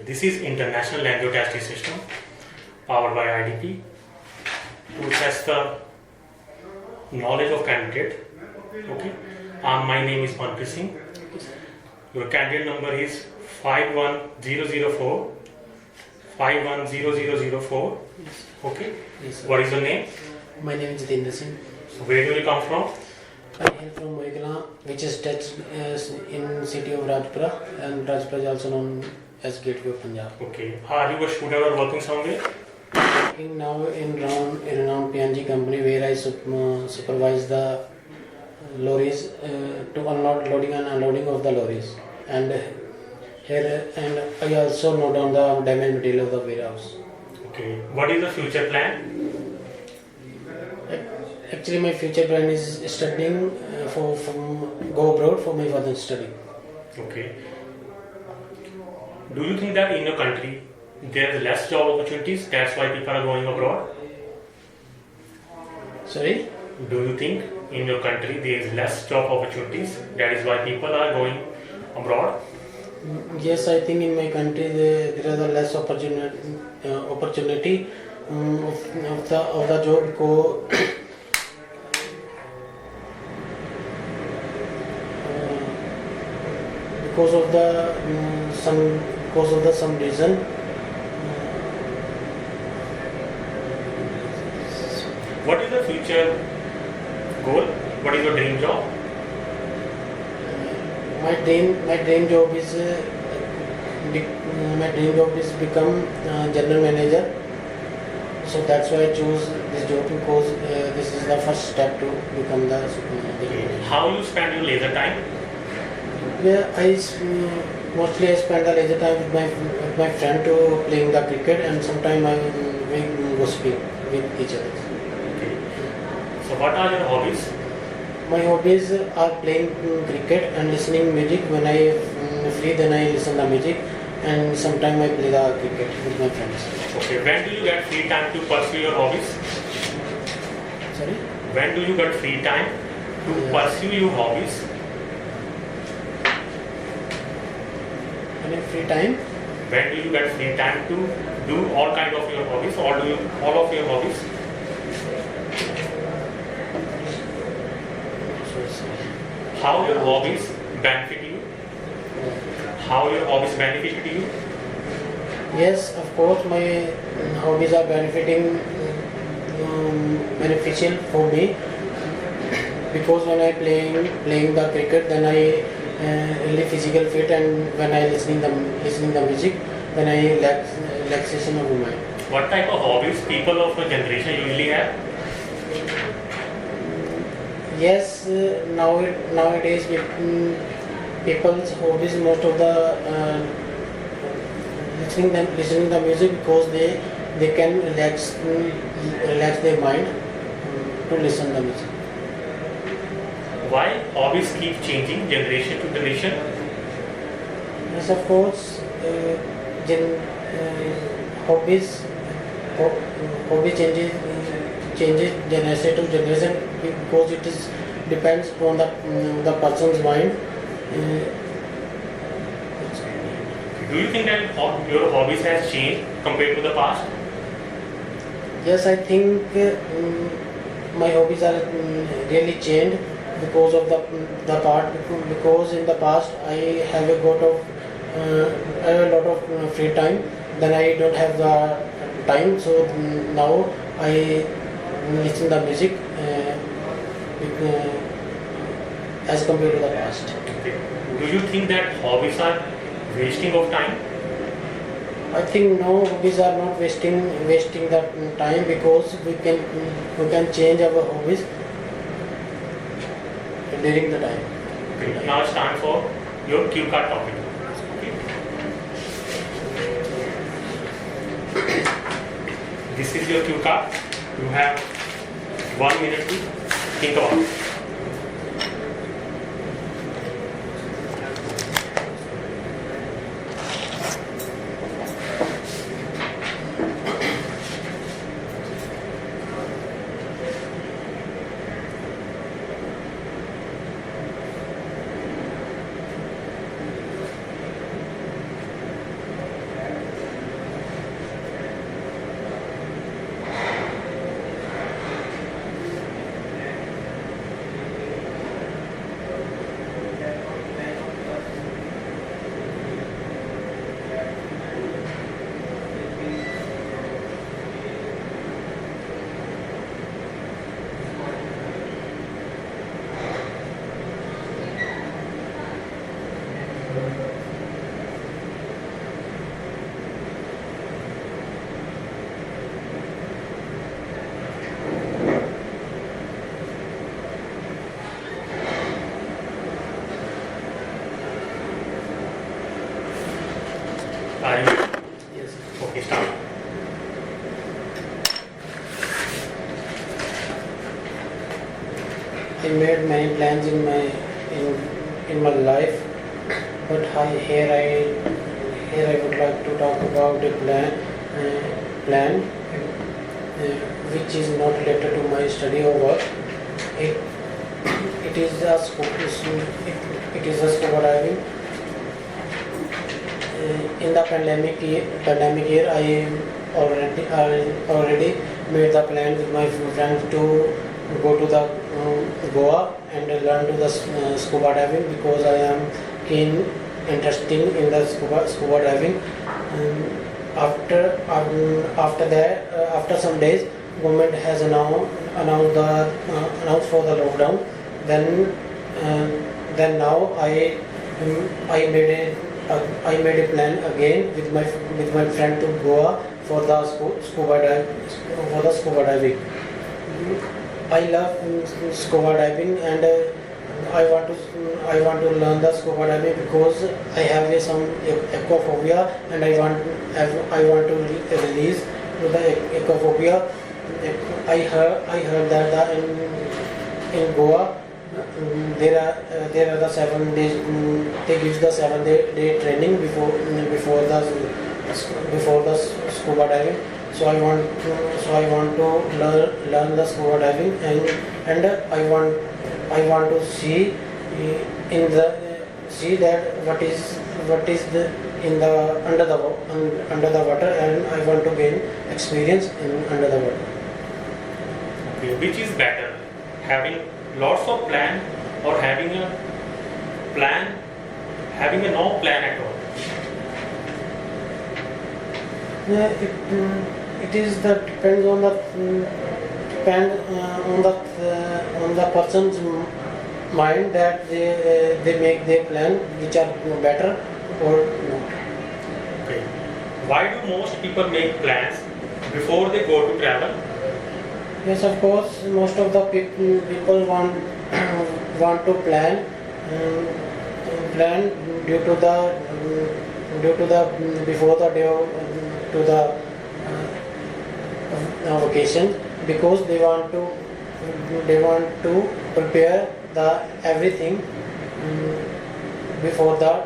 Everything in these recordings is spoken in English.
This is International Angioplasty System powered by IDP to test the knowledge of candidate. Okay, my name is Manpreet Singh. Your candidate number is 51004. 510004. Okay. Yes, sir. What is your name? My name is Jitendra Singh. Where do you come from? I am from Moigala, which is touched in city of Rajpura, and Rajpura is also known as Gateway of Punjab. Okay. Are you a student or working somewhere? Working now in renowned PNG company where I supervise the lorries to loading and unloading of the lorries, and I also note down the damaged material of the warehouse. Okay. What is the future plan? Actually, my future plan is studying go abroad for my further study. Okay. Do you think that in your country there is less job opportunities? That's why people are going abroad. Sorry? Do you think in your country there is less job opportunities? That is why people are going abroad. Yes, I think in my country there is a less opportunity of the job because of the some reason. What is the future goal? What is your dream job? My dream job is become general manager. So that's why I choose this job, because this is the first step to become the general manager. How you spend your leisure time? Yeah, mostly I spend the leisure time with my friend to playing the cricket, and sometimes we gossiping with each other. Okay. So what are your hobbies? My hobbies are playing cricket and listening music. When I free, then I listen the music, and sometimes I play the cricket with my friends. Okay. When do you get free time to pursue your hobbies? Sorry? When do you get free time to pursue your hobbies? Any free time? When do you get free time to do all kind of your hobbies, or do you all of your hobbies? How your hobbies benefit you? How your hobbies benefit you? Yes, of course, my hobbies are beneficial for me, because when I playing the cricket, then I really physical fit, and when I listening the music, then I relaxation of my mind. What type of hobbies people of your generation usually have? Yes, nowadays people's hobbies, most of the listening the music, because they can relax their mind to listen the music. Why hobbies keep changing generation to generation? Yes, of course, hobby changes generation to generation, because it is depends on the person's mind. Do you think that your hobbies has changed compared to the past? Yes, I think my hobbies are really changed because of the part, because in the past I have a lot of free time. Then I don't have the time, so now I listen the music as compared to the past. Okay. Do you think that hobbies are wasting of time? I think no, hobbies are not wasting the time, because we can change our hobbies during the time. Okay. Now it's time for your cue card topic. Okay. This is your cue card. You have 1 minute to think about it. Are you? Yes. Okay, start. I made many plans in my life, but here I would like to talk about a plan which is not related to my study or work. It it is a it is a scuba diving. In the pandemic year, I already made the plan with my friends to go to the Goa and learn to the scuba diving because I am keen interested in the scuba diving. After some days, government has announced for the lockdown. Then now I made a plan again with my friend to Goa for the scuba diving. I love scuba diving and I want to learn the scuba diving because I have some ecophobia and I want to release the ecophobia. I heard that in Goa there are the 7 days. They give the 7-day training before the scuba diving. So I want to learn the scuba diving and I want to see see that what is the in the under the water, and I want to gain experience in under the water. Okay, which is better, having lots of plan or having a no plan at all? It is that depends on the person's mind that they make their plan which are better or not. Okay. Why do most people make plans before they go to travel? Yes, of course, most of the people want to plan due to the before the day to the vacation, because they want to prepare the everything before go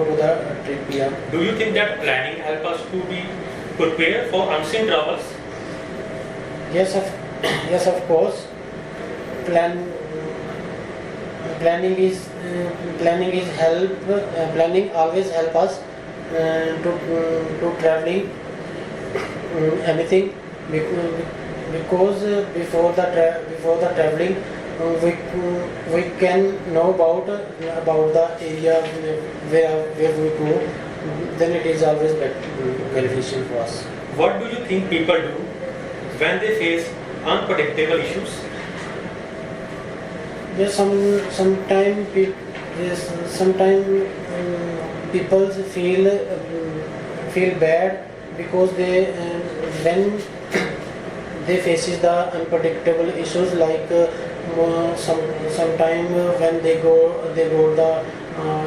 to the trip. Yeah. Do you think that planning help us to be prepared for unseen travels? Yes, of course. Planning always help us to traveling anything, because before the traveling we can know about the area where we go. Then it is always beneficial for us. What do you think people do when they face unpredictable issues? Yes, sometimes people feel bad because when they faces the unpredictable issues, like sometime when they go the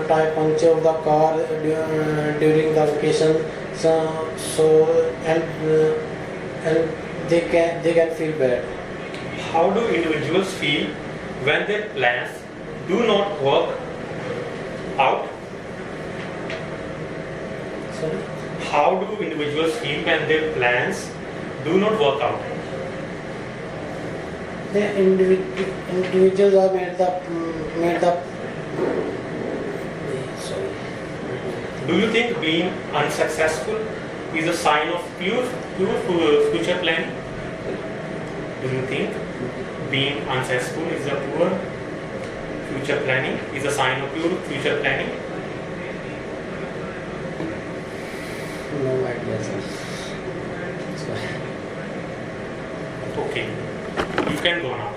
tire puncture of the car during the vacation, and they can feel bad. How do individuals feel when their plans do not work out? Sorry? How do individuals feel when their plans do not work out? The individuals are made up. Sorry. Do you think being unsuccessful is a sign of pure future planning? Do you think being unsuccessful is a poor future planning, is a sign of pure future planning? No idea, sir. Sorry. Okay, you can go now.